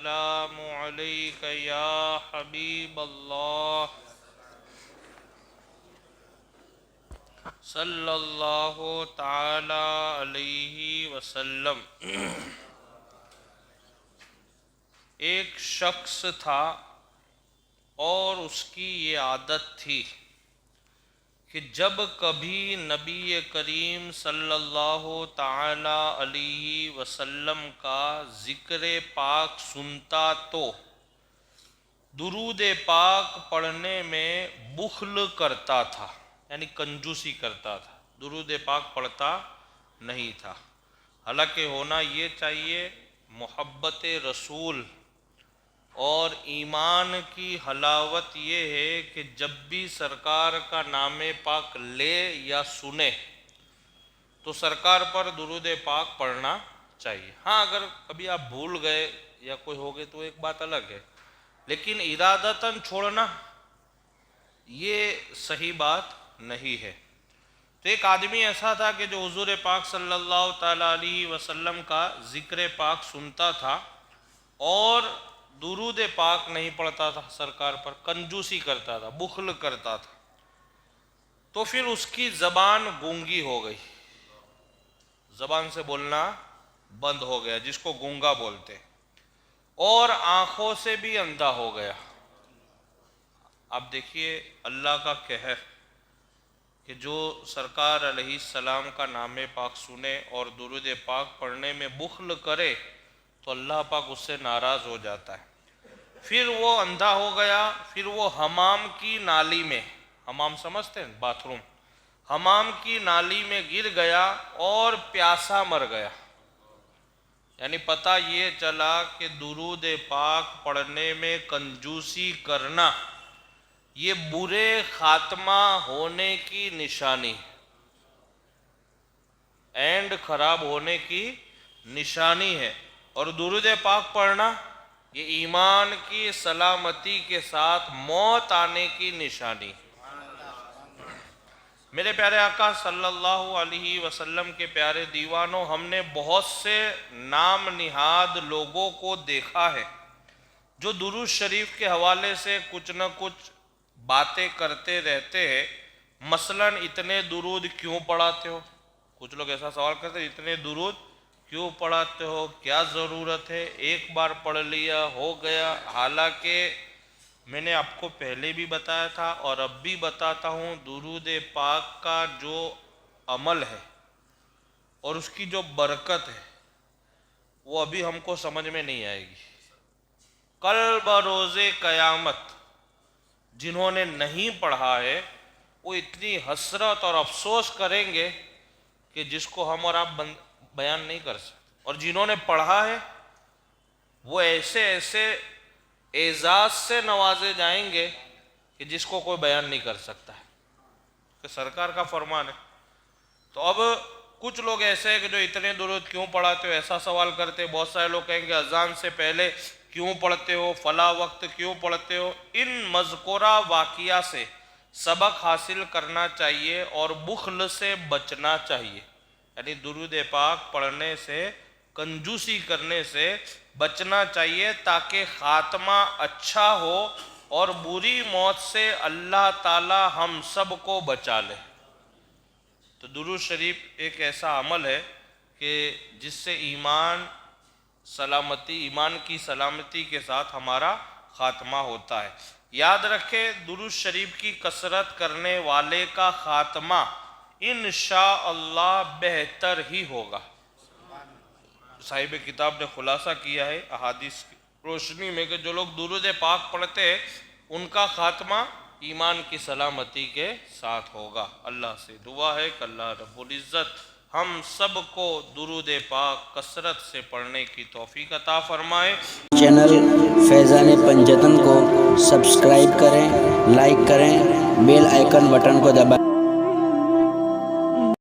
السلام علیک یا حبیب اللہ صلی اللہ تعالی علیہ وسلم۔ ایک شخص تھا اور اس کی یہ عادت تھی کہ جب کبھی نبی کریم صلی اللہ تعالی علیہ وسلم کا ذکر پاک سنتا تو درود پاک پڑھنے میں بخل کرتا تھا، یعنی کنجوسی کرتا تھا، درود پاک پڑھتا نہیں تھا۔ حالانکہ ہونا یہ چاہیے، محبت رسول اور ایمان کی حلاوت یہ ہے کہ جب بھی سرکار کا نام پاک لے یا سنے تو سرکار پر درود پاک پڑھنا چاہیے۔ ہاں اگر کبھی آپ بھول گئے یا کوئی ہو گئے تو ایک بات الگ ہے، لیکن ارادتاً چھوڑنا یہ صحیح بات نہیں ہے۔ تو ایک آدمی ایسا تھا کہ جو حضور پاک صلی اللہ تعالیٰ علیہ وسلم کا ذکر پاک سنتا تھا اور درود پاک نہیں پڑھتا تھا، سرکار پر کنجوسی کرتا تھا، بخل کرتا تھا۔ تو پھر اس کی زبان گونگی ہو گئی، زبان سے بولنا بند ہو گیا، جس کو گونگا بولتے، اور آنکھوں سے بھی اندھا ہو گیا۔ اب دیکھیے اللہ کا قہر کہ جو سرکار علیہ السلام کا نام پاک سنے اور درود پاک پڑھنے میں بخل کرے تو اللہ پاک اس سے ناراض ہو جاتا ہے۔ پھر وہ اندھا ہو گیا، پھر وہ حمام کی نالی میں، حمام سمجھتے ہیں باتھ روم، حمام کی نالی میں گر گیا اور پیاسا مر گیا۔ یعنی پتہ یہ چلا کہ درود پاک پڑھنے میں کنجوسی کرنا یہ برے خاتمہ ہونے کی نشانی، اینڈ خراب ہونے کی نشانی ہے، اور درود پاک پڑھنا یہ ایمان کی سلامتی کے ساتھ موت آنے کی نشانی۔ میرے پیارے آقا صلی اللہ علیہ وسلم کے پیارے دیوانوں، ہم نے بہت سے نام نہاد لوگوں کو دیکھا ہے جو درود شریف کے حوالے سے کچھ نہ کچھ باتیں کرتے رہتے ہیں۔ مثلا اتنے درود کیوں پڑھاتے ہو؟ کچھ لوگ ایسا سوال کرتے ہیں، اتنے درود کیوں پڑھاتے ہو، کیا ضرورت ہے، ایک بار پڑھ لیا ہو گیا۔ حالانکہ میں نے آپ کو پہلے بھی بتایا تھا اور اب بھی بتاتا ہوں، درود پاک کا جو عمل ہے اور اس کی جو برکت ہے وہ ابھی ہم کو سمجھ میں نہیں آئے گی۔ کل بروز قیامت جنہوں نے نہیں پڑھا ہے وہ اتنی حسرت اور افسوس کریں گے کہ جس کو ہم اور آپ بیان نہیں کر سکتے، اور جنہوں نے پڑھا ہے وہ ایسے ایسے اعزاز سے نوازے جائیں گے کہ جس کو کوئی بیان نہیں کر سکتا ہے، کہ سرکار کا فرمان ہے۔ تو اب کچھ لوگ ایسے ہیں کہ جو اتنے درود کیوں پڑھاتے ہو ایسا سوال کرتے ہیں۔ بہت سارے لوگ کہیں گے اذان سے پہلے کیوں پڑھتے ہو، فلاں وقت کیوں پڑھتے ہو۔ ان مذکورہ واقعہ سے سبق حاصل کرنا چاہیے اور بخل سے بچنا چاہیے، یعنی درود پاک پڑھنے سے، کنجوسی کرنے سے بچنا چاہیے تاکہ خاتمہ اچھا ہو اور بری موت سے اللہ تعالی ہم سب کو بچا لے۔ تو درود شریف ایک ایسا عمل ہے کہ جس سے ایمان کی سلامتی کے ساتھ ہمارا خاتمہ ہوتا ہے۔ یاد رکھے درود شریف کی کثرت کرنے والے کا خاتمہ انشاءاللہ بہتر ہی ہوگا۔ صاحب کتاب نے خلاصہ کیا ہے احادیث کی روشنی میں کہ جو لوگ درود پاک پڑھتے ہیں ان کا خاتمہ ایمان کی سلامتی کے ساتھ ہوگا۔ اللہ سے دعا ہے کہ اللہ رب العزت ہم سب کو درود پاک کثرت سے پڑھنے کی توفیق عطا فرمائے۔ چینل فیضان پنجتن کو سبسکرائب کریں، لائک کریں، بیل آئیکن بٹن کو دبائیں۔